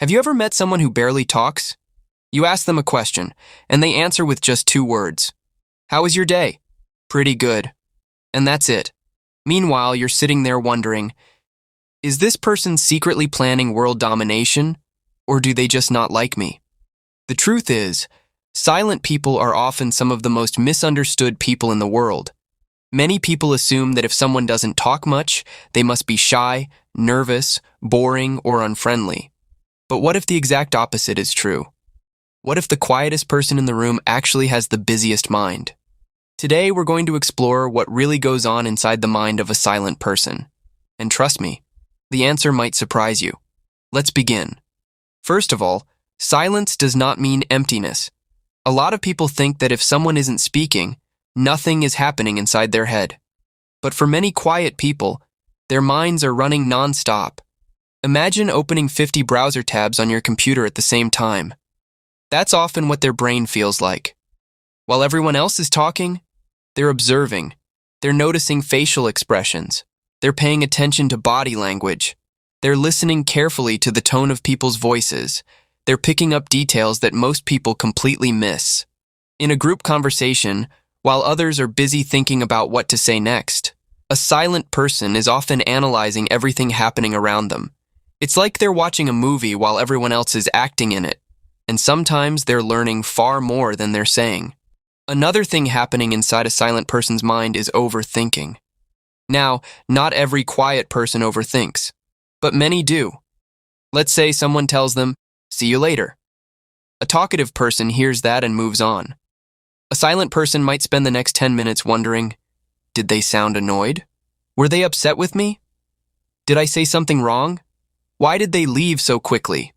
Have you ever met someone who barely talks? You ask them a question, and they answer with just 2 words. How was your day? Pretty good. And that's it. Meanwhile, you're sitting there wondering, is this person secretly planning world domination, or do they just not like me? The truth is, silent people are often some of the most misunderstood people in the world. Many people assume that if someone doesn't talk much, they must be shy, nervous, boring, or unfriendly. But what if the exact opposite is true? What if the quietest person in the room actually has the busiest mind? Today, we're going to explore what really goes on inside the mind of a silent person. And trust me, the answer might surprise you. Let's begin. First of all, silence does not mean emptiness. A lot of people think that if someone isn't speaking, nothing is happening inside their head. But for many quiet people, their minds are running non-stop. Imagine opening 50 browser tabs on your computer at the same time. That's often what their brain feels like. While everyone else is talking, they're observing. They're noticing facial expressions. They're paying attention to body language. They're listening carefully to the tone of people's voices. They're picking up details that most people completely miss. In a group conversation, while others are busy thinking about what to say next, a silent person is often analyzing everything happening around them. It's like they're watching a movie while everyone else is acting in it, and sometimes they're learning far more than they're saying. Another thing happening inside a silent person's mind is overthinking. Now, not every quiet person overthinks, but many do. Let's say someone tells them, "See you later." A talkative person hears that and moves on. A silent person might spend the next 10 minutes wondering, did they sound annoyed? Were they upset with me? Did I say something wrong? Why did they leave so quickly?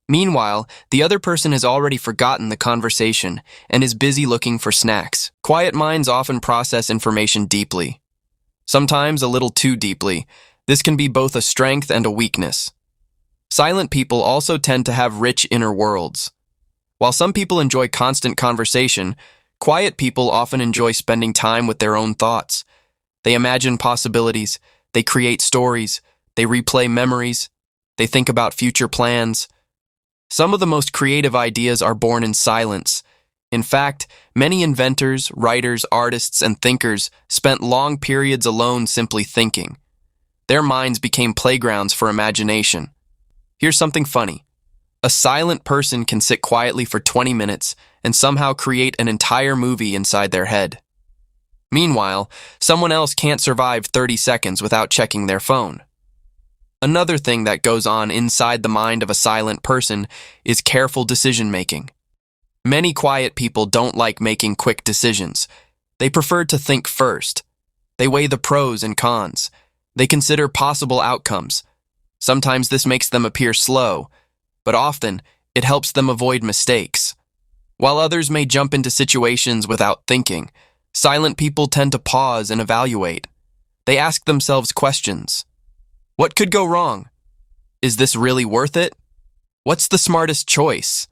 Meanwhile, the other person has already forgotten the conversation and is busy looking for snacks. Quiet minds often process information deeply. Sometimes a little too deeply. This can be both a strength and a weakness. Silent people also tend to have rich inner worlds. While some people enjoy constant conversation, quiet people often enjoy spending time with their own thoughts. They imagine possibilities, they create stories, they replay memories, they think about future plans. Some of the most creative ideas are born in silence. In fact, many inventors, writers, artists, and thinkers spent long periods alone simply thinking. Their minds became playgrounds for imagination. Here's something funny. A silent person can sit quietly for 20 minutes and somehow create an entire movie inside their head. Meanwhile, someone else can't survive 30 seconds without checking their phone. Another thing that goes on inside the mind of a silent person is careful decision-making. Many quiet people don't like making quick decisions. They prefer to think first. They weigh the pros and cons. They consider possible outcomes. Sometimes this makes them appear slow, but often it helps them avoid mistakes. While others may jump into situations without thinking, silent people tend to pause and evaluate. They ask themselves questions. What could go wrong? Is this really worth it? What's the smartest choice?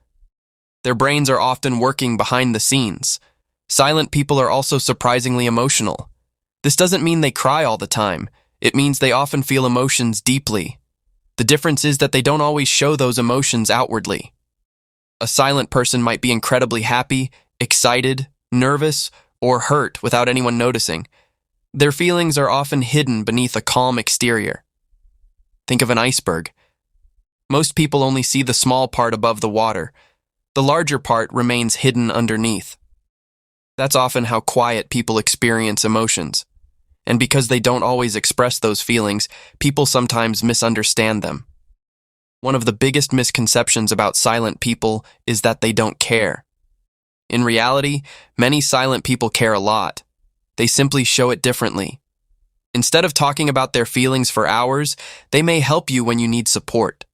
Their brains are often working behind the scenes. Silent people are also surprisingly emotional. This doesn't mean they cry all the time. It means they often feel emotions deeply. The difference is that they don't always show those emotions outwardly. A silent person might be incredibly happy, excited, nervous, or hurt without anyone noticing. Their feelings are often hidden beneath a calm exterior. Think of an iceberg. Most people only see the small part above the water. The larger part remains hidden underneath. That's often how quiet people experience emotions. And because they don't always express those feelings, people sometimes misunderstand them. One of the biggest misconceptions about silent people is that they don't care. In reality, many silent people care a lot. They simply show it differently. Instead of talking about their feelings for hours, they may help you when you need support.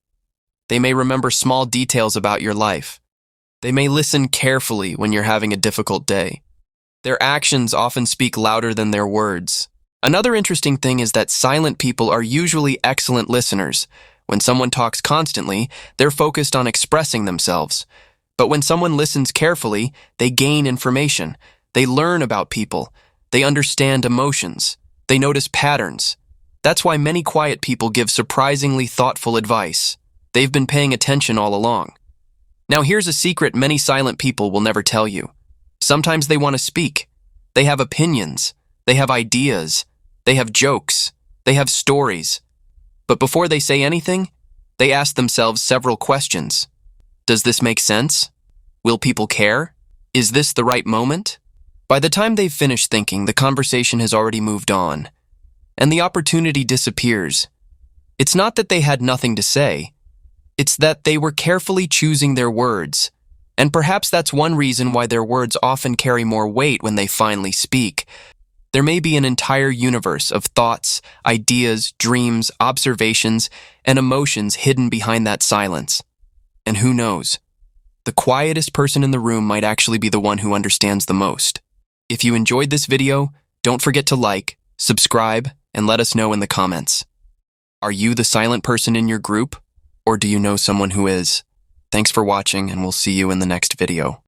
They may remember small details about your life. They may listen carefully when you're having a difficult day. Their actions often speak louder than their words. Another interesting thing is that silent people are usually excellent listeners. When someone talks constantly, they're focused on expressing themselves. But when someone listens carefully, they gain information. They learn about people. They understand emotions. They notice patterns. That's why many quiet people give surprisingly thoughtful advice. They've been paying attention all along. Now here's a secret many silent people will never tell you. Sometimes they want to speak. They have opinions. They have ideas. They have jokes. They have stories. But before they say anything, they ask themselves several questions. Does this make sense? Will people care? Is this the right moment? By the time they've finished thinking, the conversation has already moved on, and the opportunity disappears. It's not that they had nothing to say. It's that they were carefully choosing their words, and perhaps that's one reason why their words often carry more weight when they finally speak. There may be an entire universe of thoughts, ideas, dreams, observations, and emotions hidden behind that silence. And who knows? The quietest person in the room might actually be the one who understands the most. If you enjoyed this video, don't forget to like, subscribe, and let us know in the comments. Are you the silent person in your group? Or do you know someone who is? Thanks for watching, and we'll see you in the next video.